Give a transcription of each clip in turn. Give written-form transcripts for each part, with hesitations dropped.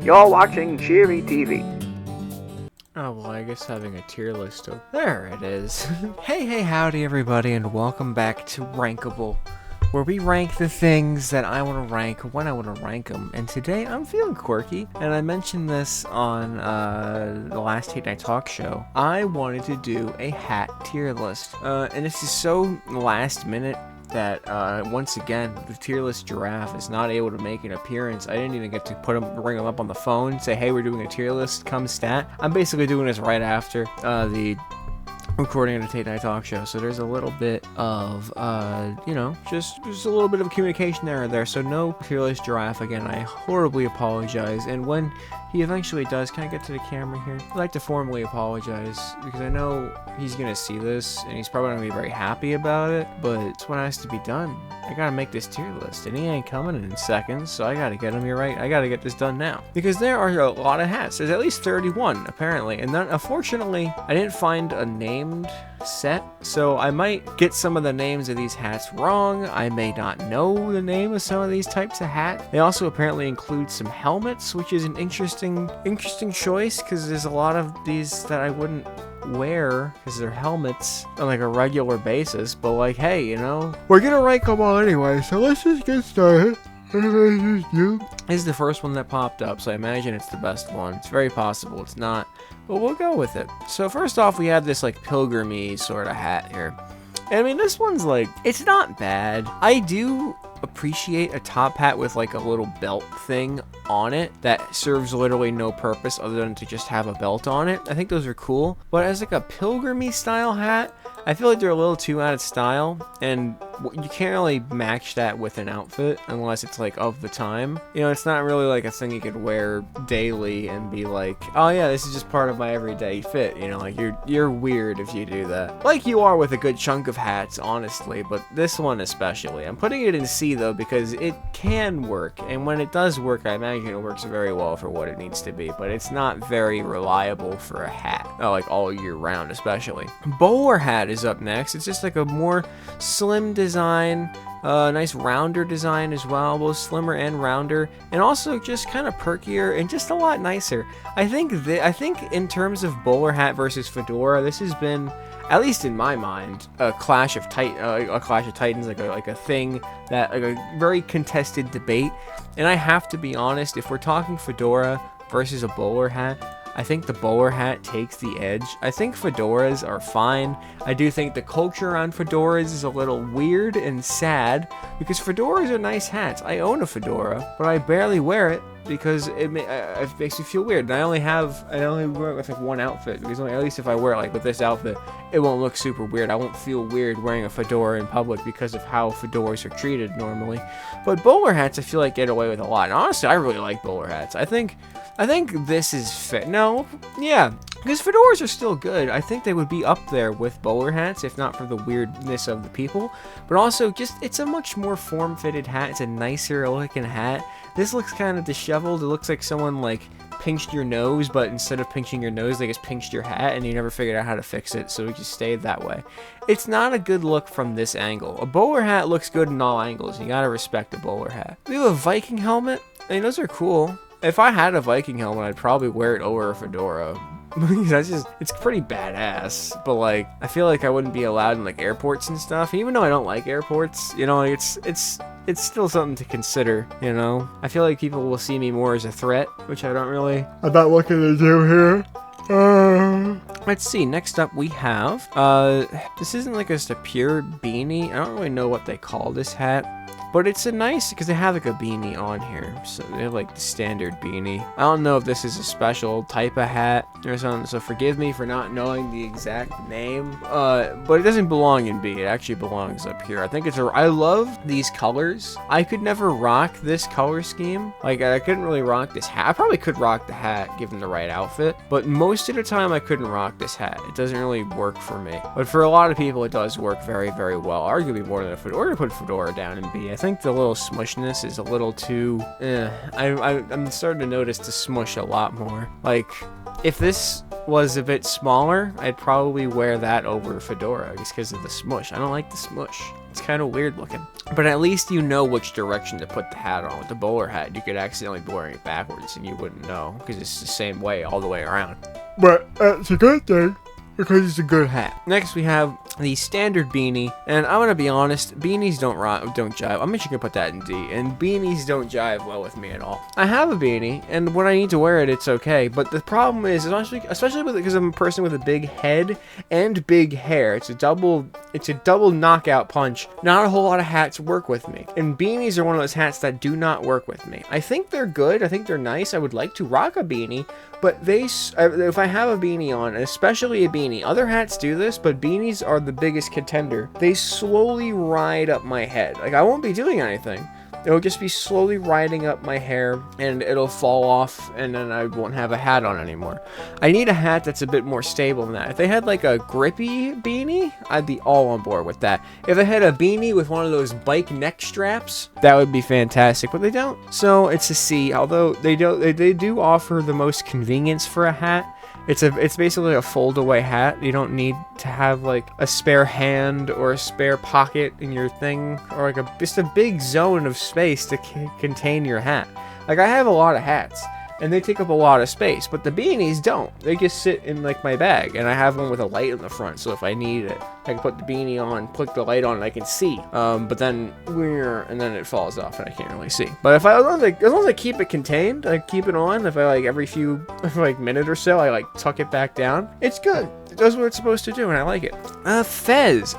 You're watching Cheery TV. Oh, well, I guess having a tier list of... There it is. Hey, howdy everybody, and welcome back to Rankable, where we rank the things that I want to rank when I want to rank them. And today I'm feeling quirky, and I mentioned this on the last Hate Night Talk show. I wanted to do a hat tier list, and this is so last minute that once again the tier list giraffe is not able to make an appearance. I didn't even get to bring him up on the phone, say, hey, we're doing a tier list, come stat. I'm basically doing this right after the recording of the Tate Night Talk show, so there's a little bit of just a little bit of communication there. So no tier list giraffe again. I horribly apologize, and when he eventually does, can I get to the camera here? I'd like to formally apologize, because I know he's gonna see this and he's probably not gonna be very happy about it, but it's what has to be done. I gotta make this tier list, and he ain't coming in seconds, so I gotta get him here right. I gotta get this done now, because there are a lot of hats. There's at least 31 apparently, and then unfortunately I didn't find a named set, so I might get some of the names of these hats wrong. I may not know the name of some of these types of hats. They also apparently include some helmets, which is an interesting choice, because there's a lot of these that I wouldn't wear because they're helmets on like a regular basis, but like, hey, we're gonna rank them all anyway, so let's just get started. This is the first one that popped up, so I imagine it's the best one. It's very possible it's not, but we'll go with it. So first off, we have this like pilgrim-y sort of hat here. I mean, this one's like, it's not bad. I do appreciate a top hat with like a little belt thing on it that serves literally no purpose other than to just have a belt on it. I think those are cool, but as like a pilgrim-y style hat, I feel like they're a little too out of style, and you can't really match that with an outfit unless it's like of the time. It's not really like a thing you could wear daily and be like, oh yeah, this is just part of my everyday fit. Like you're weird if you do that. Like you are with a good chunk of hats, honestly, but this one especially. I'm putting it in C though because it can work, and when it does work, I imagine it works very well for what it needs to be, but it's not very reliable for a hat, like all year round especially. Bowler hat is up next. It's just like a more slim design, nice rounder design as well, both slimmer and rounder, and also just kind of perkier and just a lot nicer. I think in terms of bowler hat versus fedora, this has been, at least in my mind, a clash of titans, like a thing that, like a very contested debate. And I have to be honest, if we're talking fedora versus a bowler hat, I think the bowler hat takes the edge. I think fedoras are fine. I do think the culture around fedoras is a little weird and sad, because fedoras are nice hats. I own a fedora, but I barely wear it because it makes me feel weird. And I only wear it with like one outfit, because at least if I wear it like with this outfit, it won't look super weird. I won't feel weird wearing a fedora in public because of how fedoras are treated normally. But bowler hats, I feel like, get away with a lot. And honestly, I really like bowler hats. I think this is fit. No, yeah, because fedoras are still good. I think they would be up there with bowler hats if not for the weirdness of the people. But also, just, it's a much more form-fitted hat. It's a nicer looking hat. This looks kind of disheveled. It looks like someone like pinched your nose, but instead of pinching your nose, they just pinched your hat, and you never figured out how to fix it, so it just stayed that way. It's not a good look from this angle. A bowler hat looks good in all angles. You gotta respect a bowler hat. We have a Viking helmet. I mean, those are cool. If I had a Viking helmet, I'd probably wear it over a fedora. It's pretty badass, but like, I feel like I wouldn't be allowed in like airports and stuff. Even though I don't like airports, it's still something to consider, I feel like people will see me more as a threat, which I don't really. I'm not looking to do here. Let's see, next up we have, this isn't like just a pure beanie. I don't really know what they call this hat, but it's a nice, because they have like a beanie on here, so they have like the standard beanie. I don't know if this is a special type of hat or something, so forgive me for not knowing the exact name, but it doesn't belong in B. It actually belongs up here. I think I love these colors. I could never rock this color scheme. Like, I couldn't really rock this hat. I probably could rock the hat given the right outfit, but most of the time I couldn't rock this hat. It doesn't really work for me, but for a lot of people it does work very, very well. Arguably more than a fedora. We're gonna put fedora down in B. I think the little smushness is a little too, I'm starting to notice the smush a lot more. Like, if this was a bit smaller, I'd probably wear that over fedora just because of the smush. I don't like the smush. It's kind of weird looking. But at least you know which direction to put the hat on. With the bowler hat, you could accidentally be wearing it backwards and you wouldn't know because it's the same way all the way around. But it's a good thing because it's a good hat. Next, we have the standard beanie, and I'm gonna be honest, beanies don't jive. I'm actually gonna put that in D, and beanies don't jive well with me at all. I have a beanie, and when I need to wear it, it's okay. But the problem is, especially because I'm a person with a big head and big hair, it's a double knockout punch. Not a whole lot of hats work with me, and beanies are one of those hats that do not work with me. I think they're good. I think they're nice. I would like to rock a beanie, but if I have a beanie on, especially a beanie, other hats do this, but beanies are the biggest contender. They slowly ride up my head. Like, I won't be doing anything. It'll just be slowly riding up my hair, and it'll fall off, and then I won't have a hat on anymore. I need a hat that's a bit more stable than that. If they had like a grippy beanie, I'd be all on board with that. If they had a beanie with one of those bike neck straps, that would be fantastic, but they don't. So it's a C, although they do offer the most convenience for a hat. It's basically a fold-away hat. You don't need to have like a spare hand or a spare pocket in your thing, or like just a big zone of space to contain your hat. Like, I have a lot of hats, and they take up a lot of space, but the beanies don't. They just sit in like my bag, and I have one with a light in the front, so if I need it, I can put the beanie on, put the light on, and I can see. But then it falls off, and I can't really see. But as long as I keep it contained, I keep it on. If I like every minute or so, I like tuck it back down. It's good. It does what it's supposed to do, and I like it. Fez.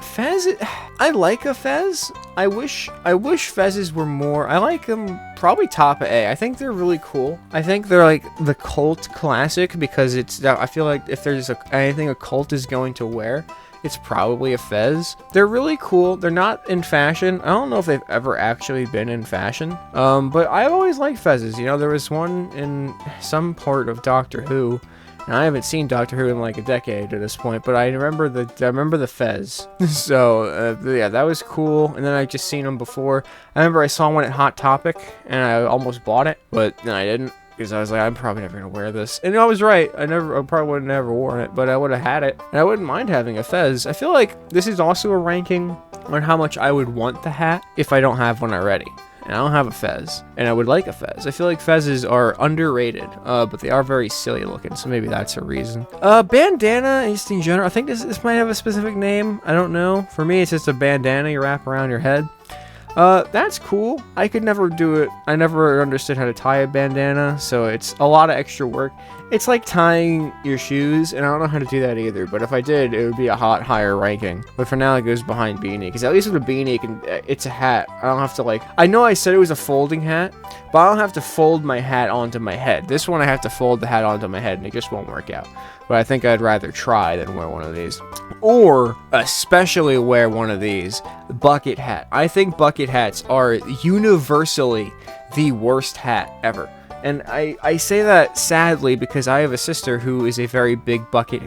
I like a fez. I wish fezzes were more. I like them probably top of A. I think they're really cool. I think they're like the cult classic because I feel like if there's anything a cult is going to wear, it's probably a fez. They're really cool. They're not in fashion. I don't know if they've ever actually been in fashion. But I've always liked fezzes. You know, there was one in some part of Doctor Who. And I haven't seen Doctor Who in like a decade at this point, but I remember the fez. So yeah, that was cool. And then I just seen them before. I remember I saw one at Hot Topic, and I almost bought it, but then I didn't because I was like, I'm probably never gonna wear this. And I was right. I probably would have never worn it, but I would have had it, and I wouldn't mind having a fez. I feel like this is also a ranking on how much I would want the hat if I don't have one already. And I don't have a fez, and I would like a fez. I feel like fezzes are underrated, but they are very silly looking, so maybe that's a reason. Bandana, just in general, I think this might have a specific name. I don't know. For me, it's just a bandana you wrap around your head. That's cool. I could never do it. I never understood how to tie a bandana, so it's a lot of extra work. It's like tying your shoes, and I don't know how to do that either, but if I did, it would be a higher ranking. But for now, it goes behind beanie, because at least with a beanie, it's a hat. I don't have to I know I said it was a folding hat, but I don't have to fold my hat onto my head. This one, I have to fold the hat onto my head, and it just won't work out. But I think I'd rather try than wear one of these. Or especially wear one of these, bucket hat. I think bucket hats are universally the worst hat ever. And I say that sadly because I have a sister who is a very big bucket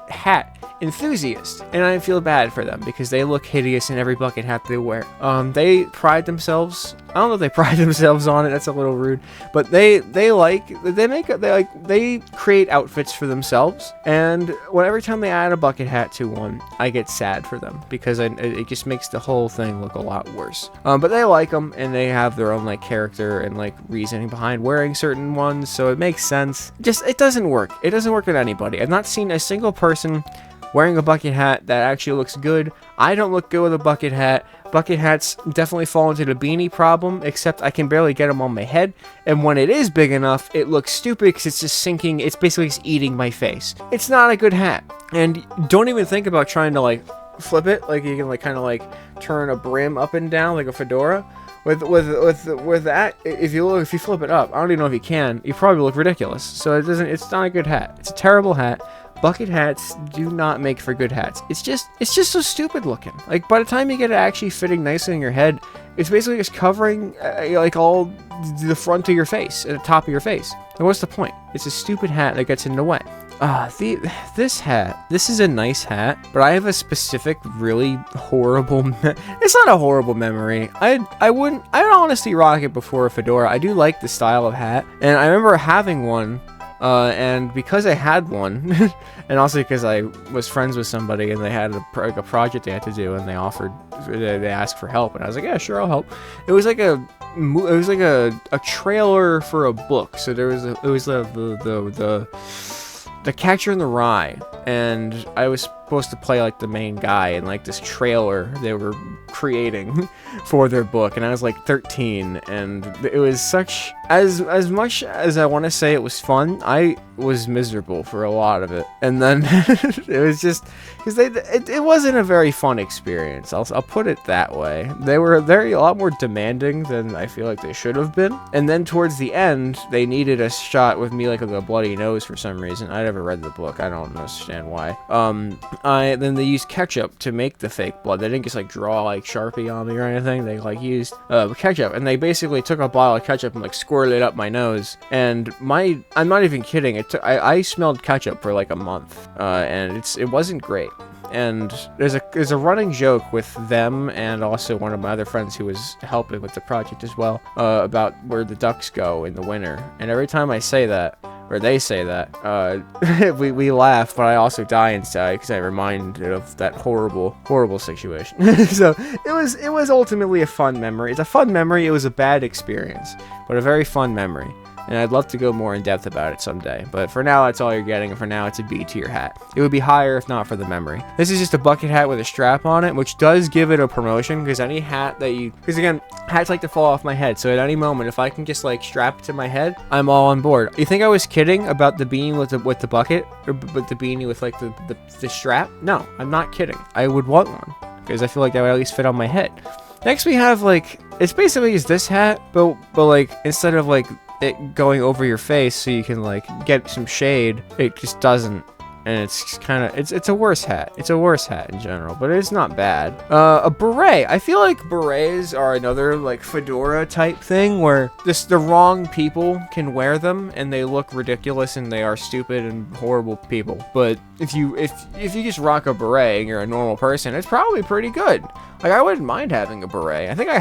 hat enthusiast, and I feel bad for them because they look hideous in every bucket hat they wear. They pride themselves. I don't know if they pride themselves on it. That's a little rude, but they create outfits for themselves. And every time they add a bucket hat to one, I get sad for them because it just makes the whole thing look a lot worse. But they like them, and they have their own character and reasoning behind wearing certain ones, so it makes sense. It doesn't work. It doesn't work with anybody. I've not seen a single person wearing a bucket hat that actually looks good. I don't look good with a bucket hat. Bucket hats definitely fall into the beanie problem, except I can barely get them on my head, and when it is big enough, it looks stupid because it's just sinking. It's basically just eating my face. It's not a good hat, and don't even think about trying to flip it. You can kind of turn a brim up and down like a fedora. With that, if you flip it up, I don't even know if you can. You probably look ridiculous. So it's not a good hat. It's a terrible hat. Bucket hats do not make for good hats. It's just so stupid looking. By the time you get it actually fitting nicely on your head, it's basically just covering all the front of your face and the top of your face. And what's the point? It's a stupid hat that gets in the way. This hat. This is a nice hat, but I have a specific really horrible. It's not a horrible memory. I'd honestly rock it before a fedora. I do like the style of hat, and I remember having one And because I had one, and also because I was friends with somebody and they had a project they had to do, and they asked for help, and I was like, yeah, sure, I'll help. It was like a trailer for a book. So it was the Catcher in the Rye, and I was supposed to play like the main guy in like this trailer they were creating for their book, and I was like 13, and it was such as much as I want to say it was fun, I was miserable for a lot of it. And then it was just because it wasn't a very fun experience. I'll put it that way. They were a lot more demanding than I feel like they should have been. And then towards the end, they needed a shot with me like with a bloody nose for some reason. I never read the book. I don't understand why. Then they used ketchup to make the fake blood. They didn't just like draw like Sharpie on me or anything. They like used ketchup, and they basically took a bottle of ketchup and like squirted it up my nose. And I'm not even kidding. I smelled ketchup for like a month, and it wasn't great. And there's a running joke with them and also one of my other friends who was helping with the project as well, about where the ducks go in the winter. And every time I say that, or they say that, we laugh, but I also die inside because I'm reminded of that horrible situation. So it was ultimately a fun memory. It's a fun memory. It was a bad experience, but a very fun memory. And I'd love to go more in depth about it someday. But for now, that's all you're getting. And for now, it's a B tier hat. It would be higher if not for the memory. This is just a bucket hat with a strap on it, which does give it a promotion, because any hat because again, hats like to fall off my head. So at any moment, if I can just like strap it to my head, I'm all on board. You think I was kidding about the beanie with the bucket, or with the beanie with like the strap? No, I'm not kidding. I would want one because I feel like that would at least fit on my head. Next, we have like, it's basically just this hat, but like instead of like it going over your face so you can like get some shade, it just doesn't, and it's kind of it's a worse hat. It's a worse hat in general, but it's not bad. A beret. I feel like berets are another like fedora type thing where the wrong people can wear them and they look ridiculous and they are stupid and horrible people. But if you just rock a beret and you're a normal person, it's probably pretty good. Like, I wouldn't mind having a beret. I think I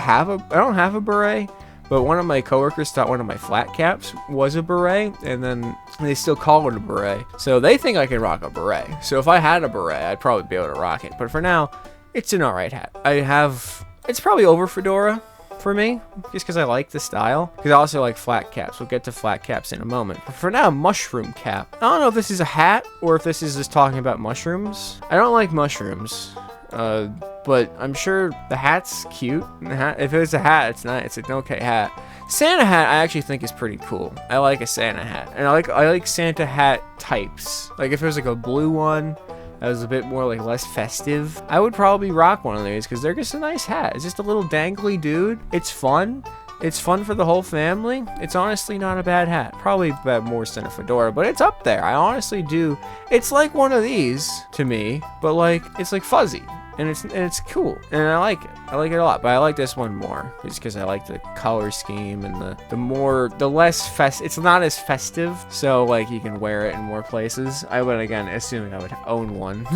don't have a beret, but one of my coworkers thought one of my flat caps was a beret, and then they still call it a beret. So they think I can rock a beret. So if I had a beret, I'd probably be able to rock it. But for now, it's an alright hat. It's probably over fedora for me, just because I like the style. Because I also like flat caps. We'll get to flat caps in a moment. But for now, mushroom cap. I don't know if this is a hat or if this is just talking about mushrooms. I don't like mushrooms. But I'm sure the hat's cute. If it's a hat, it's nice. It's an okay hat. Santa hat, I actually think is pretty cool. I like a Santa hat, and I like Santa hat types. Like if it was like a blue one that was a bit more like less festive, I would probably rock one of these because they're just a nice hat. It's just a little dangly dude. It's fun. It's fun for the whole family. It's honestly not a bad hat. Probably more than a fedora, but it's up there. I honestly do. It's like one of these to me, but like it's like fuzzy. And it's cool, and I like it. I like it a lot, but I like this one more, just because I like the color scheme and the less it's not as festive, so like you can wear it in more places. I would, again, assuming I would own one.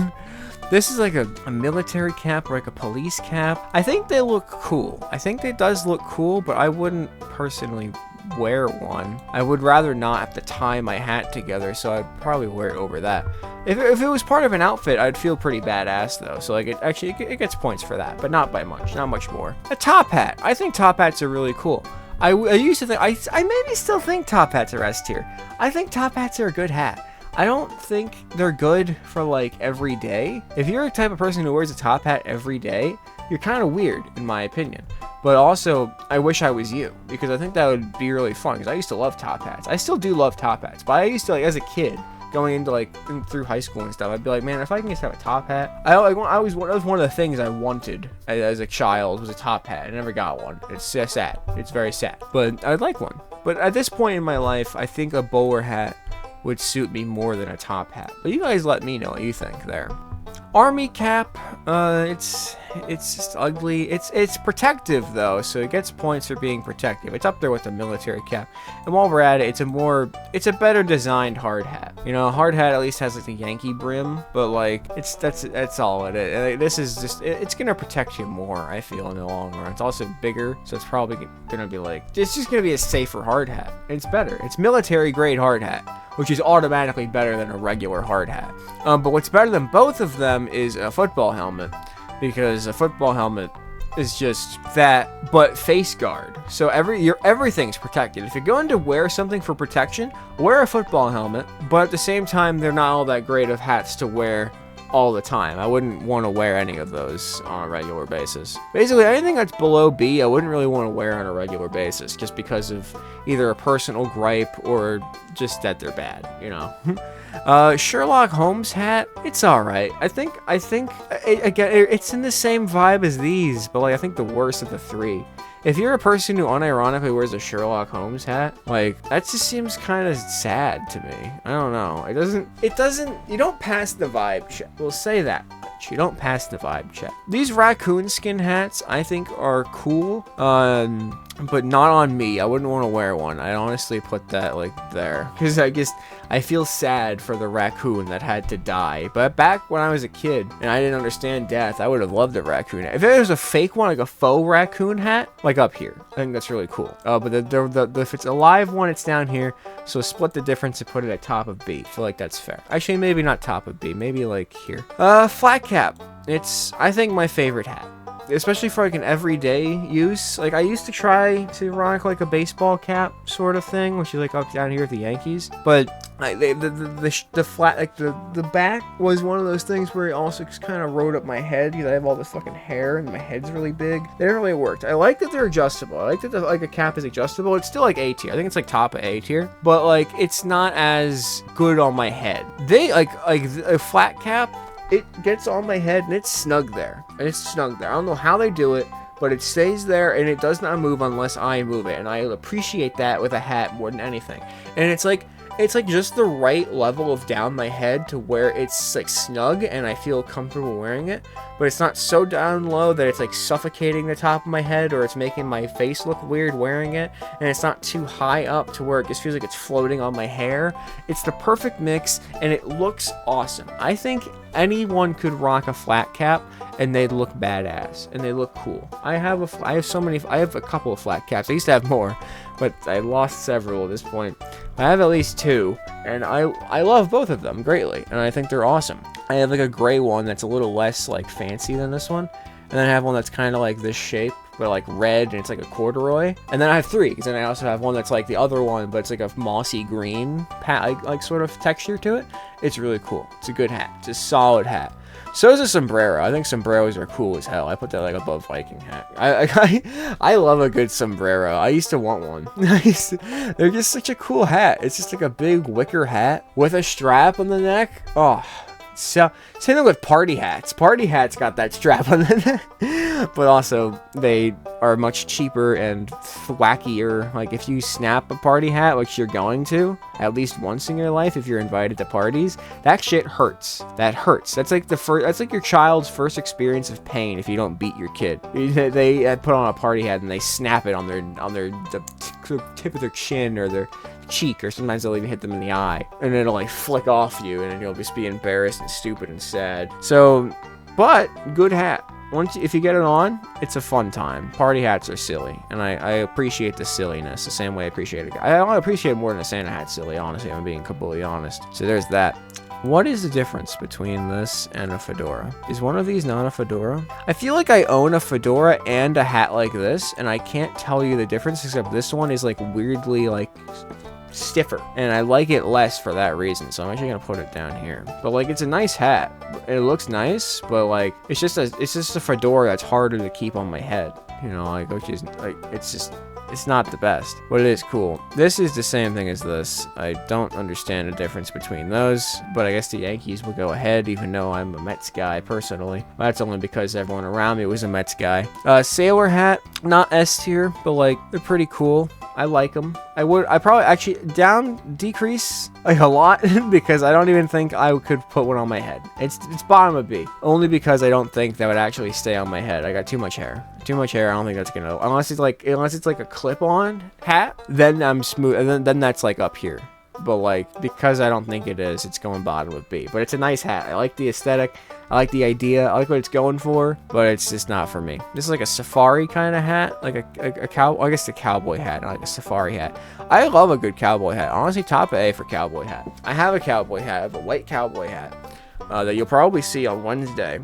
This is like a military cap or like a police cap. I think they look cool. I think it does look cool, but I wouldn't personally wear one. I would rather not have to tie my hat together, so I'd probably wear it over that. If it was part of an outfit, I'd feel pretty badass though. So like it gets points for that, but not by much, not much more. A top hat. I think top hats are really cool. I used to think I maybe still think top hats are S tier. I think top hats are a good hat. I don't think they're good for like every day. If you're a type of person who wears a top hat every day, you're kind of weird in my opinion. But also, I wish I was you, because I think that would be really fun, because I used to love top hats. I still do love top hats, but I used to, like, as a kid, going into, like, through high school and stuff, I'd be like, man, if I can just have a top hat. That was one of the things I wanted as a child, was a top hat. I never got one. It's sad. It's very sad. But I'd like one. But at this point in my life, I think a bowler hat would suit me more than a top hat. But you guys let me know what you think there. Army cap, it's just ugly. It's protective though, so it gets points for being protective. It's up there with the military cap. And while we're at it, it's a better designed hard hat. You know, a hard hat at least has like the Yankee brim, but like that's all it is. Like, this is just it's gonna protect you more, I feel, in the long run. It's also bigger, so it's probably gonna be like it's just gonna be a safer hard hat. It's better. It's military grade hard hat, which is automatically better than a regular hard hat. But what's better than both of them is a football helmet, because a football helmet is just that, but face guard. So everything's protected. If you're going to wear something for protection, wear a football helmet. But at the same time, they're not all that great of hats to wear all the time. I wouldn't want to wear any of those on a regular basis. Basically, anything that's below B, I wouldn't really want to wear on a regular basis, just because of either a personal gripe or just that they're bad, you know. Sherlock Holmes hat, it's alright. I think again, it's in the same vibe as these, but like I think the worst of the three. If you're a person who unironically wears a Sherlock Holmes hat, like, that just seems kind of sad to me. I don't know. You don't pass the vibe check. We'll say that much. You don't pass the vibe check. These raccoon skin hats, I think, are cool, but not on me. I wouldn't want to wear one. I'd honestly put that, like, there. Because I feel sad for the raccoon that had to die. But back when I was a kid and I didn't understand death, I would have loved a raccoon hat. If there was a fake one, like a faux raccoon hat, like up here, I think that's really cool. But if it's a live one, it's down here. So split the difference and put it at top of B. I feel like that's fair. Actually, maybe not top of B. Maybe like here. Flat cap. It's, I think, my favorite hat. Especially for like an everyday use. Like, I used to try to rock like a baseball cap sort of thing, which is like up down here at the Yankees. But like the flat, like the back was one of those things where it also just kind of rode up my head because I have all this fucking hair and my head's really big. They never really worked. I like that they're adjustable. I like that like a cap is adjustable. It's still like A tier. I think it's like top of A tier, but like it's not as good on my head. They like a flat cap. It gets on my head and it's snug there. I don't know how they do it, but it stays there and it does not move unless I move it. And I appreciate that with a hat more than anything. And it's like just the right level of down my head to where it's like snug and I feel comfortable wearing it, but it's not so down low that it's like suffocating the top of my head or it's making my face look weird wearing it, and it's not too high up to where it just feels like it's floating on my hair. It's the perfect mix and it looks awesome. I think anyone could rock a flat cap and they'd look badass and they look cool. I have a couple of flat caps. I used to have more, but I lost several at this point. I have at least two, and I love both of them greatly, and I think they're awesome. I have like a gray one that's a little less like fancy than this one, and then I have one that's kind of like this shape, but like red, and it's like a corduroy. And then I have three, because then I also have one that's like the other one, but it's like a mossy green like sort of texture to it. It's really cool. It's a good hat. It's a solid hat. So is a sombrero. I think sombreros are cool as hell. I put that like above Viking hat. I love a good sombrero. I used to want one. They're just such a cool hat. It's just like a big wicker hat with a strap on the neck. Oh, so same thing with party hats. Party hats got that strap on the neck, but also they are much cheaper and wackier. Like if you snap a party hat, which you're going to at least once in your life if you're invited to parties, that shit hurts. That hurts. That's like that's like your child's first experience of pain if you don't beat your kid. They put on a party hat and they snap it on the tip of their chin or their cheek, or sometimes they'll even hit them in the eye, and it'll like flick off you and you'll just be embarrassed and stupid and sad. So, but good hat. If you get it on, it's a fun time. Party hats are silly, and I appreciate the silliness the same way I appreciate it. I appreciate it more than a Santa hat silly, honestly. I'm being completely honest. So there's that. What is the difference between this and a fedora? Is one of these not a fedora? I feel like I own a fedora and a hat like this, and I can't tell you the difference, except this one is like weirdly like stiffer, and I like it less for that reason, so I'm actually gonna put it down here. But like, it's a nice hat. It looks nice, but like, it's just a fedora that's harder to keep on my head, you know, like, which is like, it's not the best, but it is cool. This is the same thing as this. I don't understand the difference between those, but I guess the Yankees will go ahead, even though I'm a Mets guy personally. That's only because everyone around me was a Mets guy. Sailor hat, not S tier, but like, they're pretty cool. I like them. I probably actually decrease like a lot because I don't even think I could put one on my head. It's bottom of B, only because I don't think that would actually stay on my head. I got too much hair. Too much hair. I don't think that's gonna, unless it's like a clip-on hat, then I'm smooth, and then that's like up here. But like, because I don't think it is, it's going bottom of B. But it's a nice hat. I like the aesthetic. I like the idea. I like what it's going for, but it's just not for me. This is like a safari kind of hat, like a cow. I guess the cowboy hat, not like a safari hat. I love a good cowboy hat. Honestly, top A for cowboy hat. I have a cowboy hat. I have a white cowboy hat. That you'll probably see on Wednesday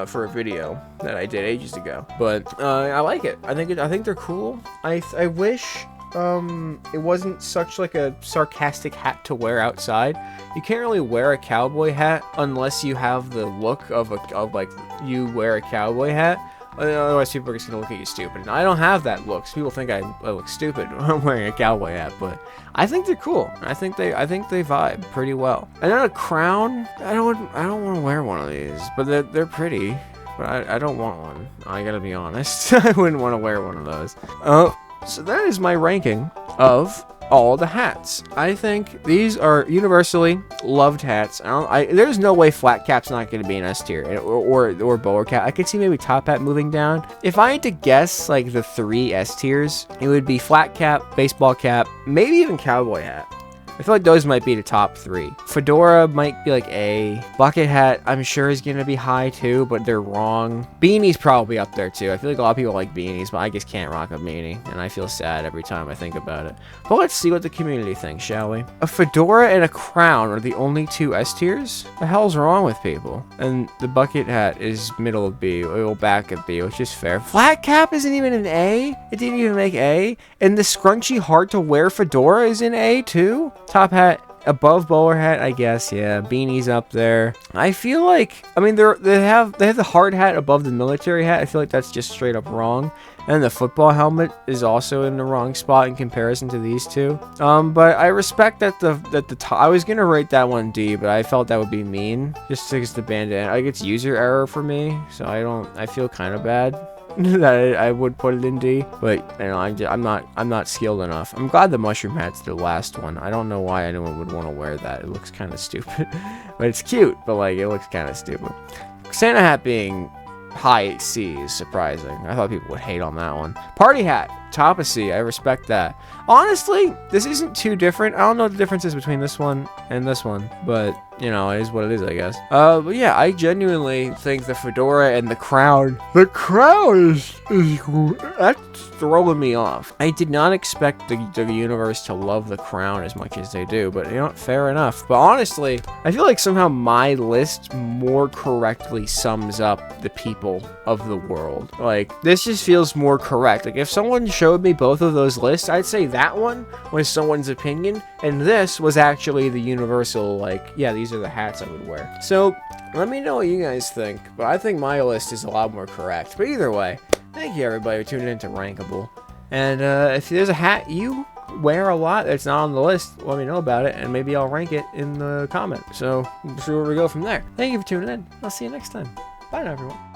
for a video that I did ages ago. But I like it. I think they're cool. I wish it wasn't such like a sarcastic hat to wear outside. You can't really wear a cowboy hat unless you have the look of like you wear a cowboy hat. Otherwise, people are just gonna look at you stupid. And I don't have that look. So people think I look stupid when I'm wearing a cowboy hat, but I think they're cool. I think they vibe pretty well. And then a crown. I don't want to wear one of these, but they're pretty. But I don't want one. I gotta be honest. I wouldn't want to wear one of those. So that is my ranking of all the hats. I think these are universally loved hats. There's no way flat cap's not going to be an S tier or bowler cap. I could see maybe top hat moving down. If I had to guess like the 3 S tiers, it would be flat cap, baseball cap, maybe even cowboy hat. I feel like those might be the top 3. Fedora might be like A. Bucket hat, I'm sure is going to be high too, but they're wrong. Beanie's probably up there too. I feel like a lot of people like beanies, but I just can't rock a beanie, and I feel sad every time I think about it. But let's see what the community thinks, shall we? A fedora and a crown are the only 2 S tiers? The hell's wrong with people? And the bucket hat is middle of B, or back of B, which is fair. Flat cap isn't even an A? It didn't even make A? And the scrunchy hard to wear fedora is in A too? Top hat above bowler hat, I guess. Yeah, beanies up there. I feel like, I mean, they have the hard hat above the military hat. I feel like that's just straight up wrong. And the football helmet is also in the wrong spot in comparison to these 2. But I respect that the top. I was gonna rate that one D, but I felt that would be mean just because the bandana. Like, it's user error for me, so I feel kind of bad that I would put it in D, but you know, I'm not skilled enough. I'm glad the mushroom hat's the last one. I don't know why anyone would want to wear that. It looks kind of stupid, but it's cute. But like, it looks kind of stupid. Santa hat being high C is surprising. I thought people would hate on that one. Party hat, top of C. I respect that. Honestly, this isn't too different. I don't know what the difference is between this one and this one, but you know, it is what it is, I guess. But yeah, I genuinely think the fedora and the crown is that's throwing me off. I did not expect the universe to love the crown as much as they do, but you know, fair enough. But honestly, I feel like somehow my list more correctly sums up the people of the world. Like, this just feels more correct. Like, if someone showed me both of those lists, I'd say that one was someone's opinion, and this was actually the universal, like, yeah, these are the hats I would wear. So, let me know what you guys think, but I think my list is a lot more correct. But either way, thank you everybody for tuning in to Rankable. And if there's a hat you wear a lot that's not on the list, let me know about it, and maybe I'll rank it in the comment. So, we'll see where we go from there. Thank you for tuning in. I'll see you next time. Bye now, everyone.